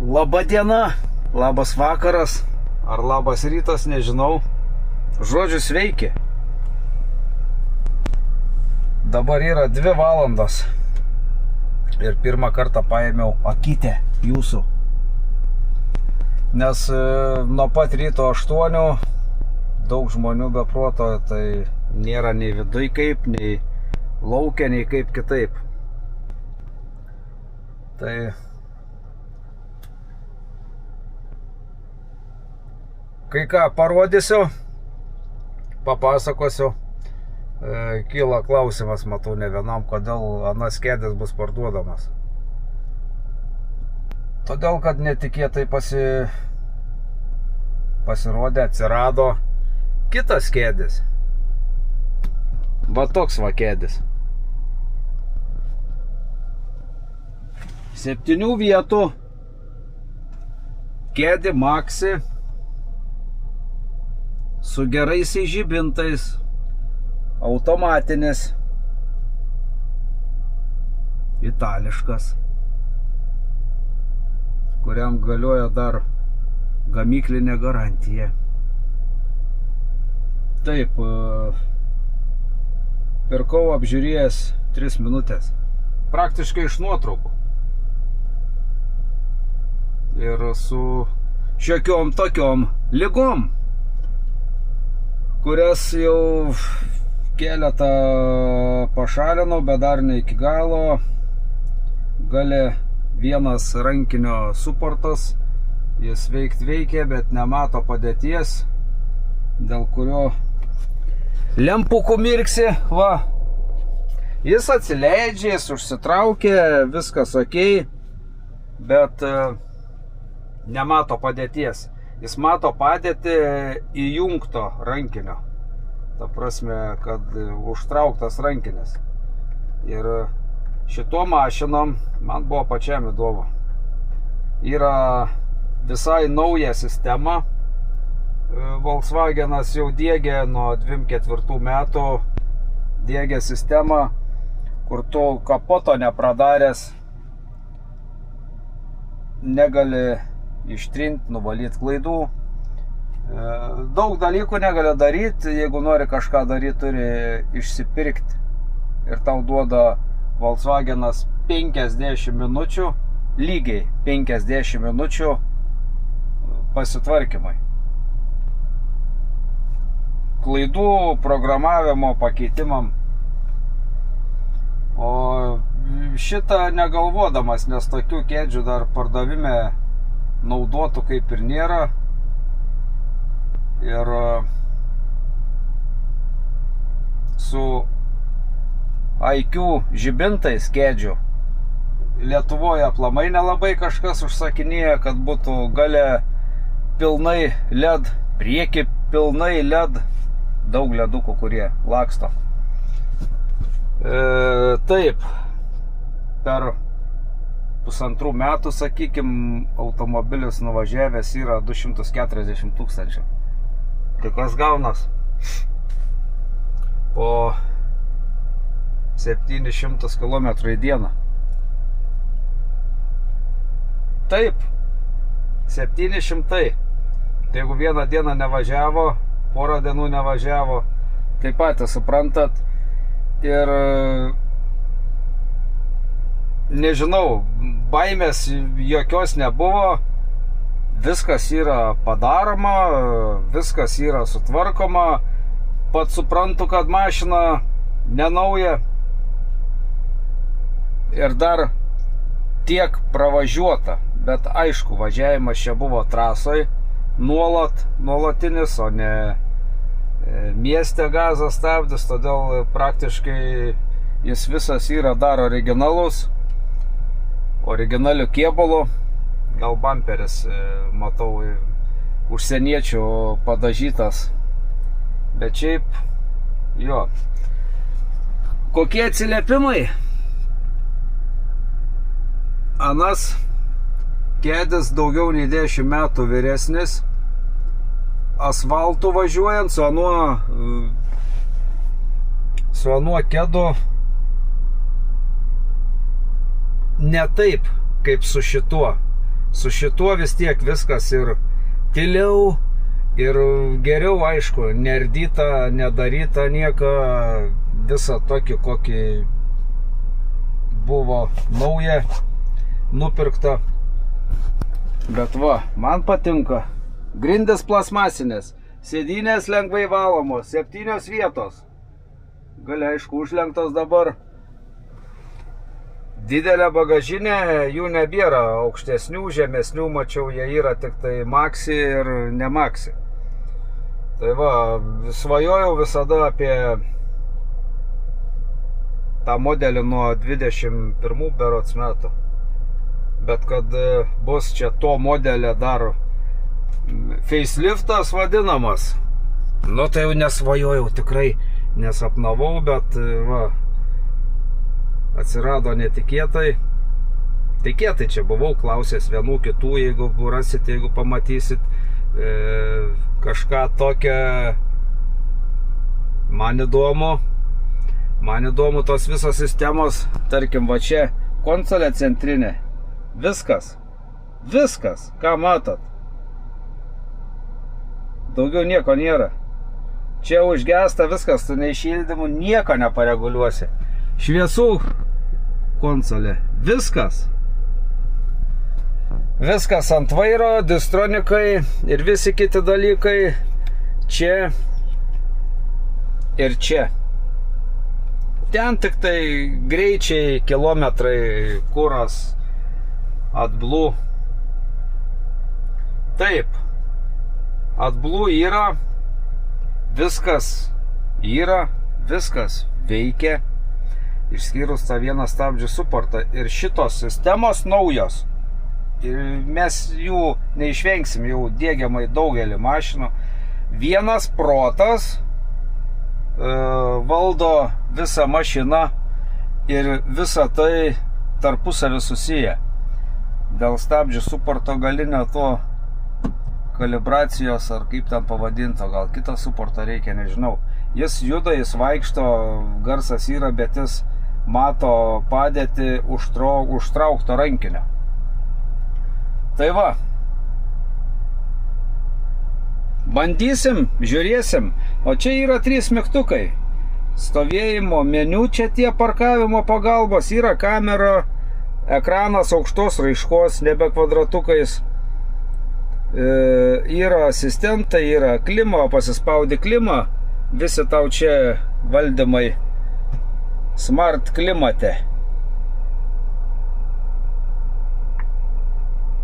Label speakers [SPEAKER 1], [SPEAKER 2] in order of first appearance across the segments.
[SPEAKER 1] Labą dieną, labas vakaras, ar labas rytas, nežinau. Žodžiu, sveiki. Dabar yra 2 valandos. Ir pirmą kartą paėmiau akytę jūsų. Nes nuo pat ryto 8 daug žmonių be proto, tai nėra nei viduj kaip, nei laukia, nei kaip kitaip. Tai kai ką parodysiu, papasakosiu. Kyla klausimas, matau ne vienam, kodėl anas kėdės bus parduodamas. Todėl, kad netikėtai pasirodė, atsirado kitas kėdės. Va toks va kėdės. 7 vietų kėdė Maxi su gerais žibintais, automatinis, itališkas, kuriam galioja dar gamyklinė garantija. Taip, pirkau apžiūrėjęs 3 minutės, praktiškai iš nuotraukų. Ir su šiokiom tokiom ligom, kurias jau keletą pašalinau, bet dar ne iki galo. Gali vienas rankinio suportas, jis veikia, bet nemato padėties, dėl kurio lempukų mirksi, va. Jis atsileidžia, jis užsitraukia, viskas okei, bet nemato padėties. Jis mato padėtį įjungto rankinio. Ta prasme, kad užtrauktas rankinis. Ir šituo mašinom man buvo pačiam įdomu. Yra visai nauja sistema. Volkswagenas jau diegė nuo 24 metų, diegė sistemą, kur tu kapoto nepradaręs negali ištrinti, nuvalyti klaidų. Daug dalykų negali daryti, jeigu nori kažką daryti, turi išsipirkti. Ir tau duoda Volkswagenas 50 minučių, lygiai 50 minučių pasitvarkymai. Klaidų programavimo pakeitimam. O šitą negalvodamas, nes tokių kėdžių dar pardavime naudotų kaip ir nėra. Ir su IQ žibintais kėdžių Lietuvoje aplamai nelabai kažkas užsakinėja, kad būtų gale pilnai LED, prieki pilnai LED, daug ledukų, kurie laksto. Taip, per 1,5 metų, sakykim, automobilis nuvažiavęs yra 240 000. Tai kas gaunas? Po 700 km į dieną. Taip, 700. Tai jeigu vieną dieną nevažiavo, porą dienų nevažiavo, tai patys suprantat. Ir nežinau, baimės jokios nebuvo, viskas yra padaroma, viskas yra sutvarkoma, pats suprantu, kad mašina nenauja ir dar tiek pravažiuota, bet aišku, važiavimas čia buvo trasoj, nuolatinis, o ne mieste gazas stabdis, todėl praktiškai jis visas yra dar originalus. Originalių kėbulų, gal bamperis, matau, užsieniečių padažytas, bet šiaip, jo. Kokie atsiliepimai? Anas kėdės daugiau nei 10 metų vyresnis, asfaltu važiuojant, su anuo kėdu ne taip, kaip su šituo. Su šituo vis tiek viskas ir tyliau, ir geriau, aišku, nerdyta, nedaryta nieko, visą tokį, kokį buvo nauja, nupirkta. Bet va, man patinka. Grindys plasmasinės, sėdynės lengvai valomos, 7 vietos. Gali, aišku, užlenktos dabar. Didelė bagažinė, jų nebėra, aukštesnių, žemesnių, mačiau, jie yra tik tai maxi ir ne maxi. Tai va, svajojau visada apie tą modelį nuo 21 berods metų. Bet kad bus čia to modelio dar faceliftas vadinamas, nu tai jau nesvajojau, tikrai nesapnavau, bet va, atsirado netikėtai. Tikėtai čia buvau klausęs vienų kitų, jeigu rasit, jeigu pamatysit kažką tokią, man įdomu tos visos sistemos, tarkim, va čia konsolė centrinė, viskas, ką matot. Daugiau nieko nėra. Čia užgesta viskas, tu neišildymų nieko nepareguliuosi. Šviesų konsolė, viskas ant vairo, distronikai ir visi kiti dalykai čia ir čia. Ten tik tai greičiai, kilometrai, kuras, AdBlue. Taip, AdBlue yra, viskas veikia, išskyrus tą vieną stabdžių suportą. Ir šitos sistemos naujos, ir mes jų neišvengsim, jau diegiamai daugelį mašinų. Vienas protas valdo visą mašiną ir visą tai tarpusavį susiję. Dėl stabdžių suporto galinio to kalibracijos, ar kaip ten pavadinto, gal kitą suportą reikia, nežinau. Jis juda, jis vaikšto, garsas yra, bet jis mato padėtį užtraukto rankinio. Tai va, bandysim, žiūrėsim, o čia yra 3 mygtukai. Stovėjimo meniu, čia tie parkavimo pagalbos, yra kamera, ekranas aukštos raiškos, nebe kvadratukais. Yra asistentai, yra klima, pasispaudi klimą, visi tau čia valdymai smart klimate.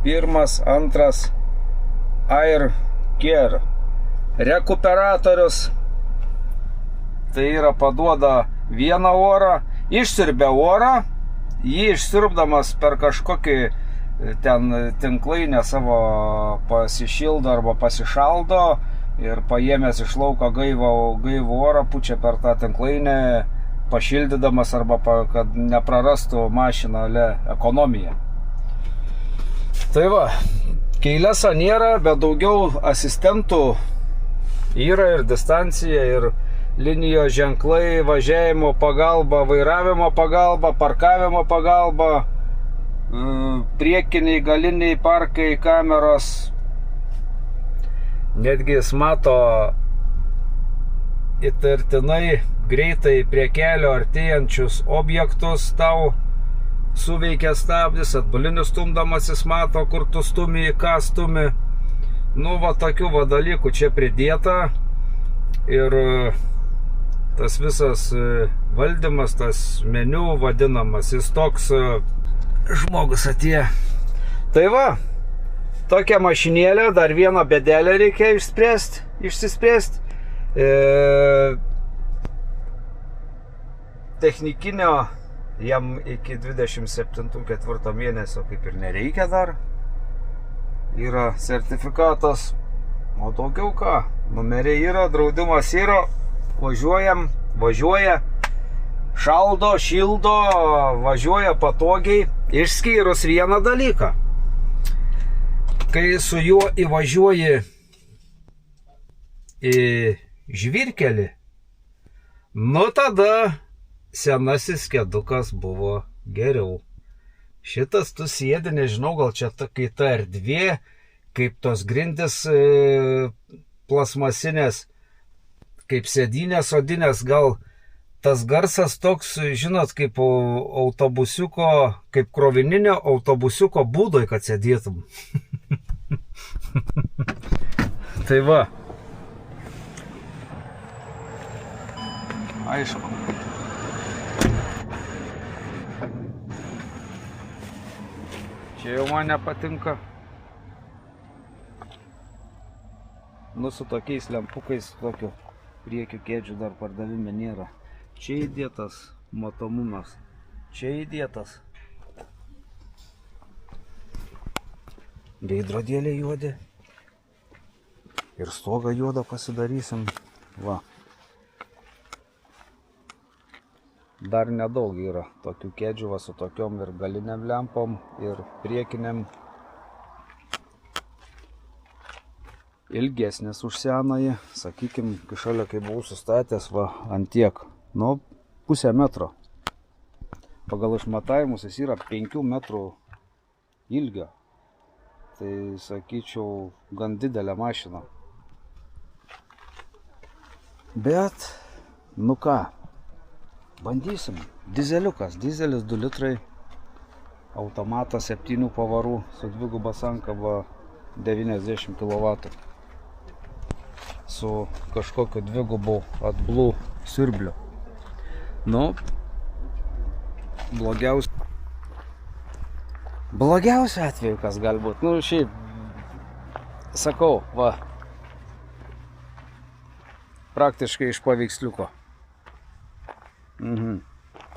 [SPEAKER 1] Pirmas, antras, Air Care. Rekuperatorius, tai yra paduoda vieną orą, išsiurbia orą, jį išsiurbdamas per kažkokį ten tinklainę savo pasišildo arba pasišaldo ir paėmęs iš lauko gaivų orą pučia per tą tinklainę, pašildydamas arba kad neprarastų mašiną ekonomiją. Tai va, keilėsa nėra, bet daugiau asistentų yra ir distancija, ir linijos ženklai, važiavimo pagalba, vairavimo pagalba, parkavimo pagalba, priekiniai, galiniai parkai, kameros. Netgi jis mato įtartinai greitai prie kelio artėjančius objektus, tau suveikia stabdis, atbulinis stumdamas jis mato, kur tu stumi, ką stumi. Nu, va, tokių va dalykų čia pridėta. Ir tas visas valdymas, tas meniu vadinamas, jis toks žmogus atėjo. Tai va, tokia mašinėlė, dar vieną bėdelę reikia išsispręsti. Technikinio jam iki 27-4 mėnesio kaip ir nereikia dar. Yra sertifikatas, o daugiau ką, numeriai yra, draudimas yra, važiuoja, šaldo, šildo, važiuoja patogiai, išskyrus vieną dalyką. Kai su juo įvažiuoji į žvyrkelį, nu tada senasis kedukas buvo geriau. Šitas tu sėdi, nežinau, gal čia kai ta erdvė, kaip tos grindis plasmasinės, kaip sėdynės odinės, gal tas garsas toks, žinot, kaip autobusiuko, kaip krovininio autobusiuko būdoj, kad sėdėtum. Tai va. Aišku. Čia jau man nepatinka. Nu, su tokiais lempukais, tokiu priekiu kėdžių dar pardavime nėra. Čia įdėtas matomumas. Čia įdėtas. Veidrodėlė juodi. Ir stogą juodą pasidarysim. Va. Dar nedaug yra tokių kėdžių va, su tokiom ir galiniam lempom ir priekiniam. Ilgesnis už senąjį, sakykim, šalia kai buvau sustatęs va ant tiek, nu, pusę metro. Pagal išmatavimus jis yra 5 metrų ilgio. Tai sakyčiau, gan didelė mašina. Bet, nu ką, bandysim. Dizeliukas, dizelis 2 litrai, automatas 7 pavarų su 2 sankaba 90 kW. Su kažkokiu 2 atblų siurbliu. Nu, blogiausiu atveju, kas galbūt. Nu, šiaip, sakau, va, praktiškai iš paveiksliuko.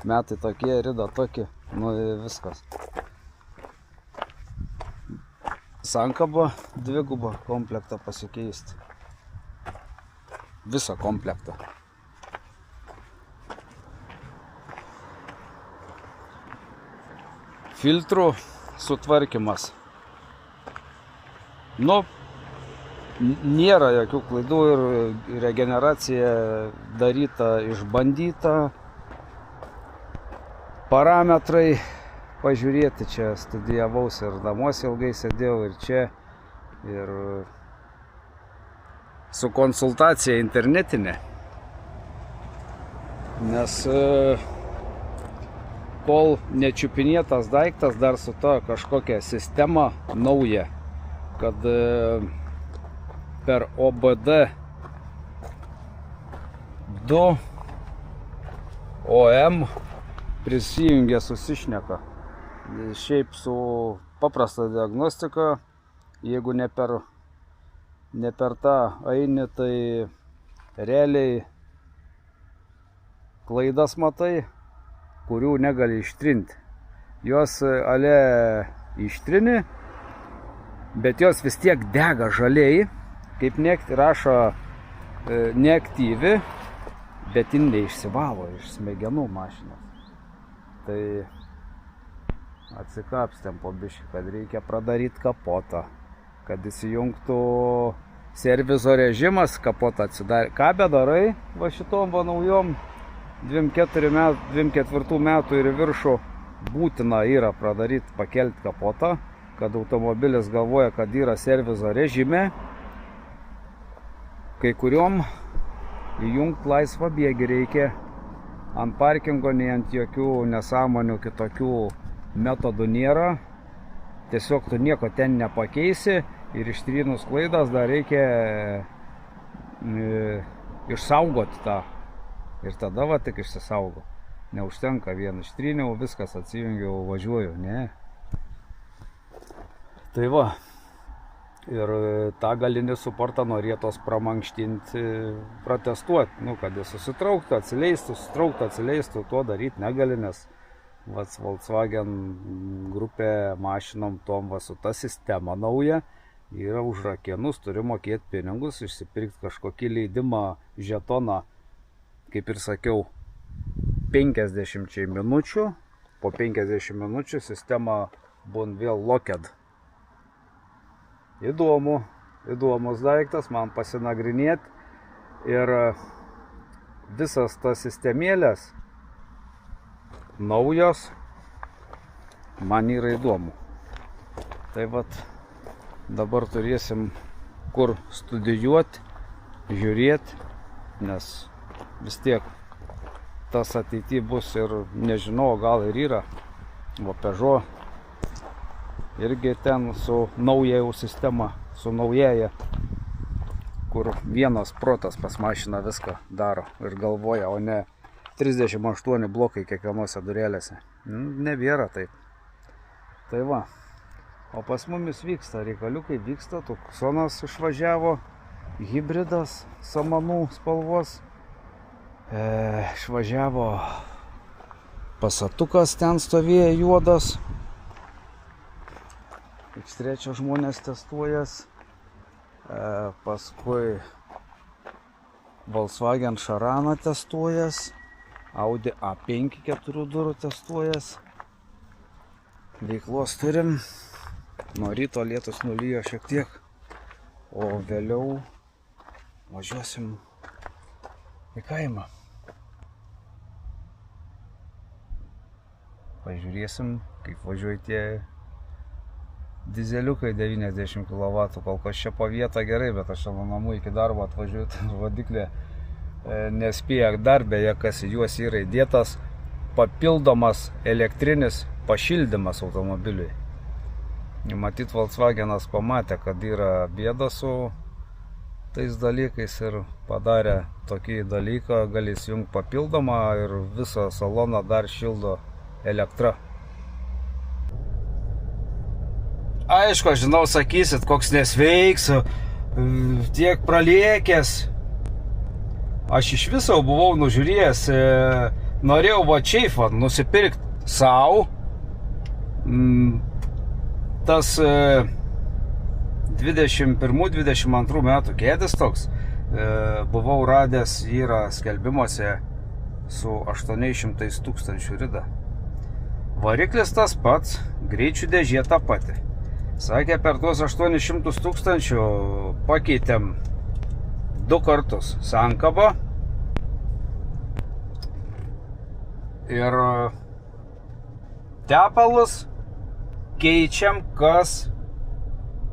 [SPEAKER 1] Metai tokie, rida tokie, nu viskas. Sankaba 2 komplektą pasikeisti. Visą komplektą. Filtrų sutvarkymas. Nu, nėra jokių klaidų ir regeneracija daryta, išbandyta. Parametrai pažiūrėti, čia studijavausi ir namuose ilgai sėdėjau ir čia. Ir su konsultacija internetinė. Nes kol nečiupinėtas daiktas dar su to kažkokia sistema nauja, kad per OBD 2 OM prisijungia susišneka. Šiaip su paprasta diagnostika, jeigu ne per tą eini, tai realiai klaidas matai, kurių negali ištrinti. Jos ale ištrini, bet jos vis tiek dega žaliai, kaip rašo neaktyvi, bet jin neišsivalo iš smegenų mašinos. Tai atsikapstėm po biškį, kad reikia pradaryti kapotą, kad įsijungtų servizo režimas, kapotą atsidarė. Ką bedarai va šitom va naujom 24 metų ir viršų būtina yra pradaryti, pakelti kapotą, kad automobilis galvoja, kad yra servizo režime. Kai kuriuom įjungti laisvą bėgį reikia. Ant parkingo, nei ant jokių nesąmonių kitokių metodų nėra. Tiesiog tu nieko ten nepakeisi ir ištrynus klaidas dar reikia išsaugoti tą. Ir tada va tik išsisaugo. Neužtenka vien ištryniau, viskas atsijungiau, važiuoju, ne. Tai va. Ir tą galinį suportą norėtos pramankštinti, protestuoti, nu, kad jis susitrauktų, atsileistų, to daryti negali, nes Volkswagen grupė mašinom tom va su ta sistema nauja yra užrakinus, turi mokėti pinigus, išsipirkti kažkokį leidimą, žetoną, kaip ir sakiau, 50 minučių, po 50 minučių sistema būn vėl locked. Įdomus daiktas, man pasinagrinėti ir visas tas sistemėlės naujos, man yra įdomu. Tai vat dabar turėsim kur studijuoti, žiūrėti, nes vis tiek tas ateity bus ir nežinau, gal ir yra. O Peugeot irgi ten su nauja jau sistema, su naujaja, kur vienas protas pas mašiną viską daro ir galvoja, o ne 38 blokai kiekvienose durelėse. Nebėra taip. Tai va. O pas mumis vyksta reikaliukai, vyksta. Tucsonas išvažiavo, hybridas samanų spalvos. Išvažiavo Passatukas, ten stovėjo juodas. X3 žmonės testuojas. Paskui Volkswagen Šaraną testuojas. Audi A5 4 durų testuojas. Veiklos turim. Nuo ryto lietus nulijo šiek tiek. O vėliau važiuosim į kaimą. Pažiūrėsim, kaip važiuoja tie dizeliukai 90 kW. Kol kas čia po vietą gerai, bet aš nuo namų iki darbo atvažiuoju, tai rodiklė nespėja dar, beje, kas į juos yra įdėtas papildomas elektrinis pašildymas automobiliui. Matyt, Volkswagenas pamatė, kad yra bėda su tais dalykais ir padarė tokį dalyką, gali įsijungti papildomą ir visą saloną dar šildo elektra. Aišku, aš žinau, sakysit, koks nesveiks, tiek praliekęs. Aš iš viso buvau nužiūrėjęs, norėjau va čia nusipirkti savo. Tas 21-22 metų kėdės toks, buvau radęs, yra skelbimuose su 800 000 rida. Variklis tas pats, greičių dėžė ta pati. Sakė, per tuos 800 000 pakeitėm 2 kartus sankabą ir tepalus keičiam kas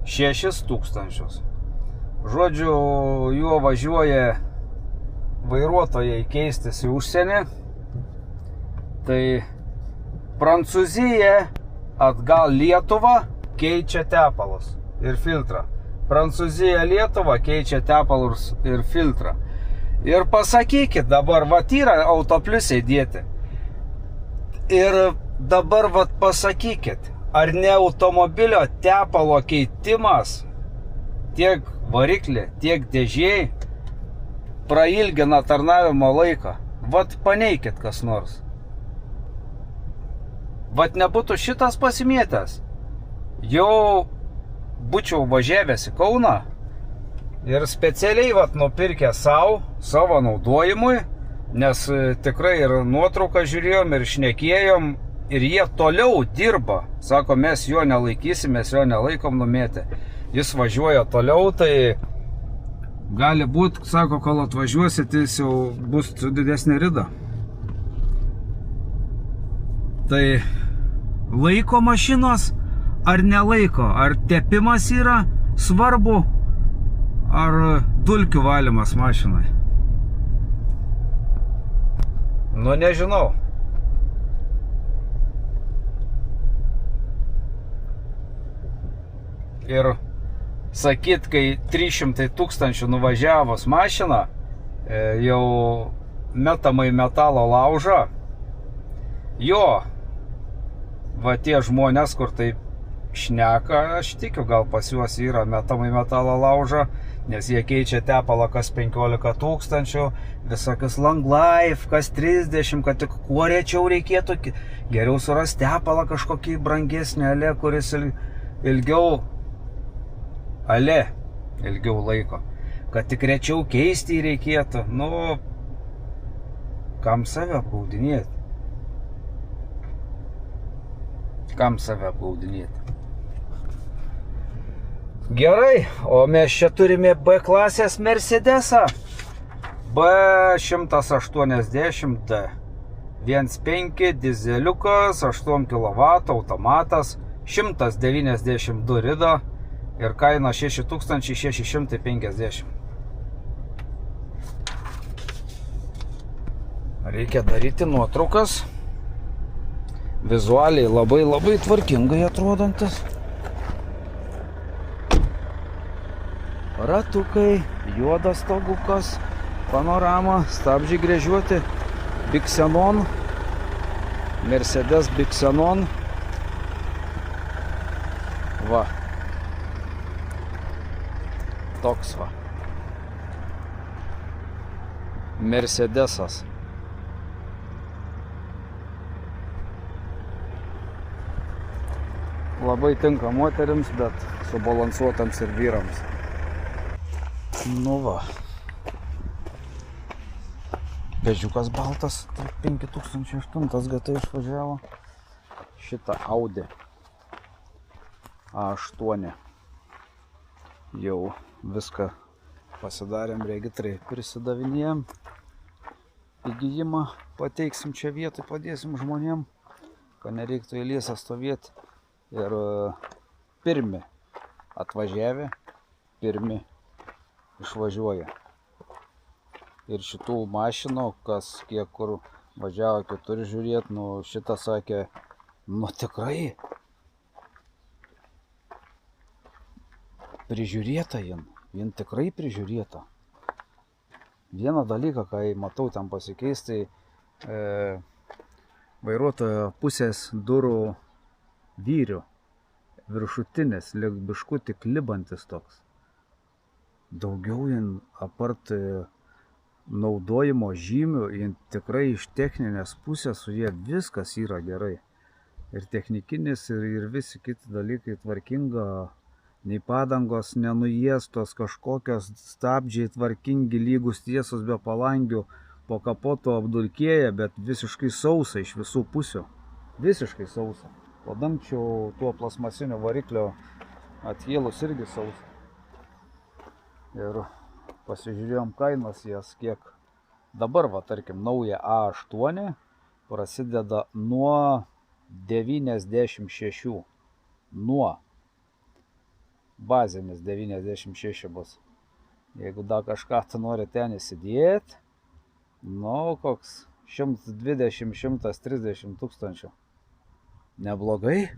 [SPEAKER 1] 6 000. Žodžiu, juo važiuoja vairuotojai keistis į užsienį. Tai Prancūzija atgal Lietuvą keičia tepalus ir filtrą. Prancūzija Lietuva keičia tepalus ir filtrą. Ir pasakykit dabar, vat yra autopliusiai dėti. Ir dabar vat pasakykit, ar ne automobilio tepalo keitimas tiek variklį, tiek dėžėjai prailgina tarnavimo laiką. Vat paneikit kas nors. Vat nebūtų šitas pasimėtęs. Jau būčiau važiavęs į Kauną ir specialiai vat nupirkę savo naudojimui, nes tikrai ir nuotrauką žiūrėjom ir šnekėjom ir jie toliau dirba. Sako, mes jo nelaikysim, mes jo nelaikom numėtę. Jis važiuoja toliau, tai gali būt, sako, kol atvažiuosit, jis jau bus su didesnė rida. Tai laiko mašinos ar nelaiko? Ar tepimas yra svarbu, ar dulkių valymas mašinai? Nu, nežinau. Ir sakyt, kai 300 000 nuvažiavus mašiną, jau metama į metalo laužą, jo, va tie žmonės, kur taip šneka, aš tikiu, gal pas juos yra metama į metalo laužą, nes jie keičia tepalą kas 15 000, visokius long life, kas 30, kad tik kuo rečiau reikėtų, geriau suras tepalą kažkokį brangesnį ale, kuris ilgiau laiko, kad tik rečiau keisti reikėtų. Nu, kam save apgaudinėti? Kam save apgaudinėti? Gerai, o mes čia turime B klasės Mercedesą B180D. 1.5 dizeliukas, 8 kW, automatas, 192 rida ir kaina 6650. Reikia daryti nuotraukas. Vizualiai labai tvarkingai atrodantis. Ratukai, juodas stogukas, panorama, stabdžiai gręžiuoti, Bixenon, Mercedes Bixenon. Va. Toks va. Mercedesas. Labai tinka moterims, bet subalansuotams ir vyrams. Nu va. Bežiukas baltas, 5008 GT išvažiavo. Šitą Audi A8. Jau viską pasidarėm, regitrai prisidavinėjom. Įgijimą pateiksim čia vietoj, padėsim žmonėm, kad nereiktų eilėse stovėti. Ir pirmi atvažiavę, pirmi išvažiuoja. Ir šitų mašinų, kas kiek kur važiavo kitur žiūrėti, nu šitą sakė, nu tikrai prižiūrėta jin tikrai prižiūrėta. Vieną dalyką, kai matau ten pasikeisti, vairuotojo pusės durų vyrių, viršutinės, lyg biškutį klibantis toks. Daugiau jin apart naudojimo žymių, jin tikrai iš techninės pusės su jie viskas yra gerai. Ir technikinis, ir visi kiti dalykai tvarkinga, nei padangos nenujiestos, kažkokios stabdžiai tvarkingi, lygus tiesus be palangių, po kapoto apdulkėję, bet visiškai sausa iš visų pusių. Visiškai sausa. Po dangčio tuo plasmasinio variklio atjėlus irgi sausa. Ir pasižiūrėjom kainas jas kiek. Dabar, va, tarkim, nauja A8 prasideda nuo 96. Nuo. Bazinis 96 bus. Jeigu dar kažką tu nori ten įsidėti, nu, koks 120-130 tūkstančių. Neblogai.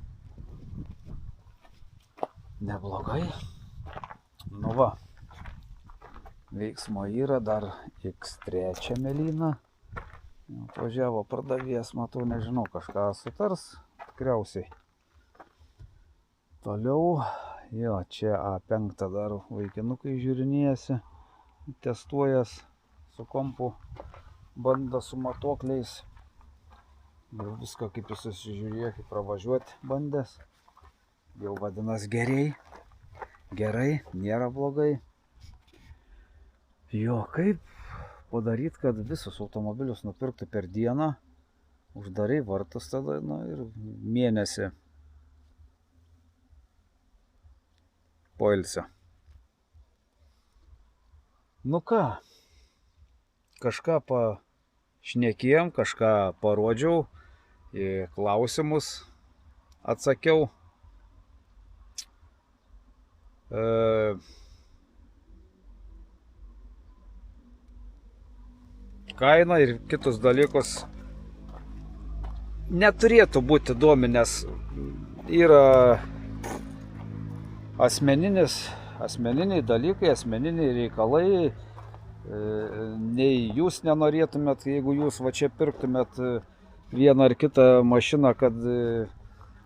[SPEAKER 1] Neblogai. Nu va. Veiksmo yra dar X3 melyną. Važiavo pardavėjas, matau, nežinau, kažką sutars. Tikriausiai. Toliau. Jo, čia A5 dar vaikinukai žiūrinėjasi. Testuojas su kompu. Banda su matuokliais. Jau viską kaip jis susižiūrėjo, kaip pravažiuoti bandęs. Jau vadinas geriai. Gerai, nėra blogai. Jo, kaip padaryti, kad visus automobilius nupirktų per dieną. Uždarai vartus tada, nu ir mėnesį poilsio. Nu ką, kažką pašnekėjom, kažką parodžiau, į klausimus atsakiau. Kaina ir kitus dalykus neturėtų būti įdomi, nes yra asmeniniai dalykai, asmeniniai reikalai. Nei jūs nenorėtumėt, jeigu jūs va čia pirktumėt vieną ar kitą mašiną, kad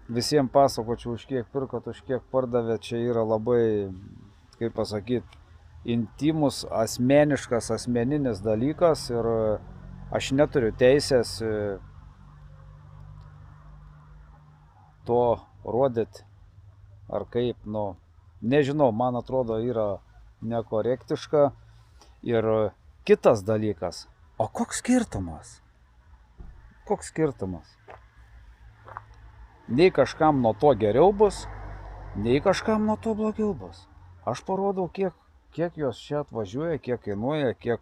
[SPEAKER 1] visiems pasakočiau, už kiek pirkot, už kiek pardavėt. Čia yra labai, kaip pasakyti, intimus, asmeniškas, asmeninis dalykas ir aš neturiu teisės to rodyti ar kaip, nu, nežinau, man atrodo, yra nekorektiška. Ir kitas dalykas, o koks skirtumas? Koks skirtumas? Nei kažkam nuo to geriau bus, nei kažkam nuo to blogiau bus. Aš parodau, kiek jos čia atvažiuoja, kiek kainuoja, kiek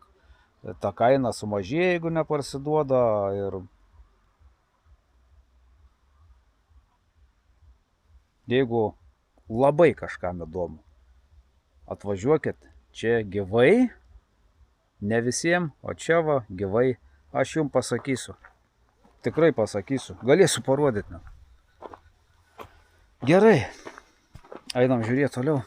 [SPEAKER 1] ta kaina sumažėja, jeigu neparsiduoda. Ir Jeigu labai kažkam įdomu, atvažiuokit čia gyvai, ne visiems, o čia va gyvai. Aš jums pasakysiu. Tikrai pasakysiu. Galėsiu parodyti. Gerai. Einam žiūrėti toliau.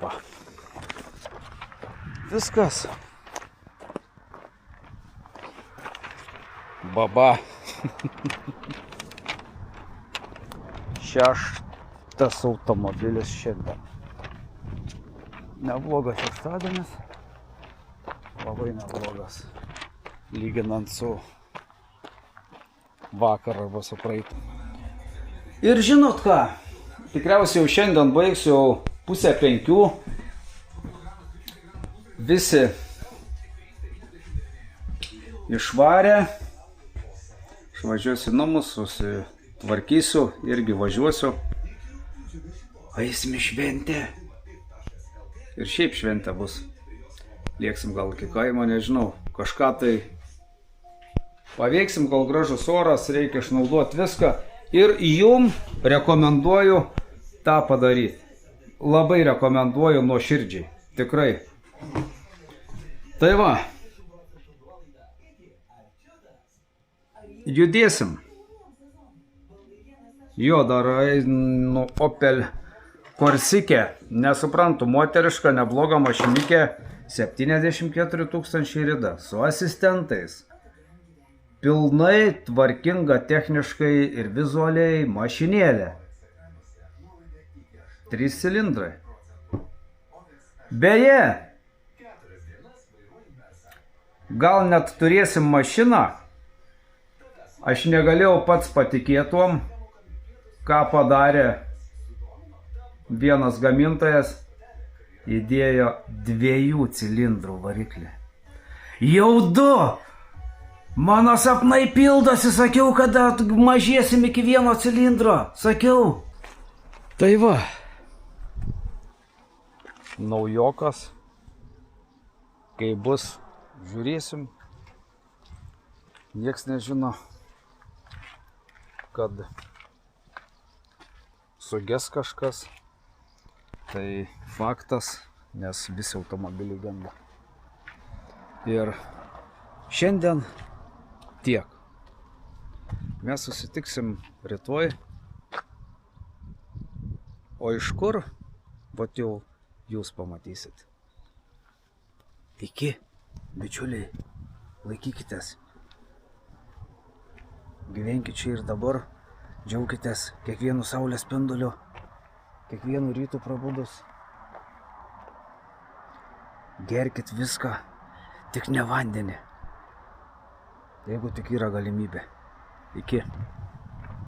[SPEAKER 1] Va. Viskas. Baba. Šeštas automobilis šiandien. Neblogas šeštadienis. Labai neblogas. Lyginant su vakar arba su praeitų. Ir žinot ką? Tikriausiai jau šiandien baigsiu 4:30. Visi išvarė. Išvažiuosiu namus, susitvarkysiu, irgi važiuosiu. Eisim į šventę. Ir šiaip šventė bus. Lieksim gal iki kaimo, nežinau. Kažką tai paveiksim, kol gražus oras, reikia išnaudoti viską. Ir jum rekomenduoju tą padaryti. Labai rekomenduoju nuoširdžiai. Tikrai. Tai va. Judėsim. Jo, dar einu Opel Corsica. Nesuprantu, moteriška, nebloga mašinikė. 74 000 rida. Su asistentais. Pilnai tvarkinga techniškai ir vizualiai mašinėlė. 3 cilindrai. Beje, gal net turėsim mašiną. Aš negalėjau pats patikėtuom, ką padarė vienas gamintojas. Įdėjo 2 cilindrų variklį. Jau 2! Mano sapnai pildosi, sakiau, kada mažėsim iki 1 cilindro. Sakiau. Tai va. Naujokas. Kai bus, žiūrėsim. Nieks nežino, kad suges kažkas. Tai faktas, nes visi automobiliai genda. Ir šiandien tiek. Mes susitiksim rytoj. O iš kur? Vat jau jūs pamatysit. Iki, bičiuliai, laikykitės. Gyvenkit čia ir dabar. Džiaukitės kiekvienu saulės spinduliu. Kiekvienu rytu prabudus. Gerkit viską, tik ne vandenį. Jeigu tik yra galimybė. Iki.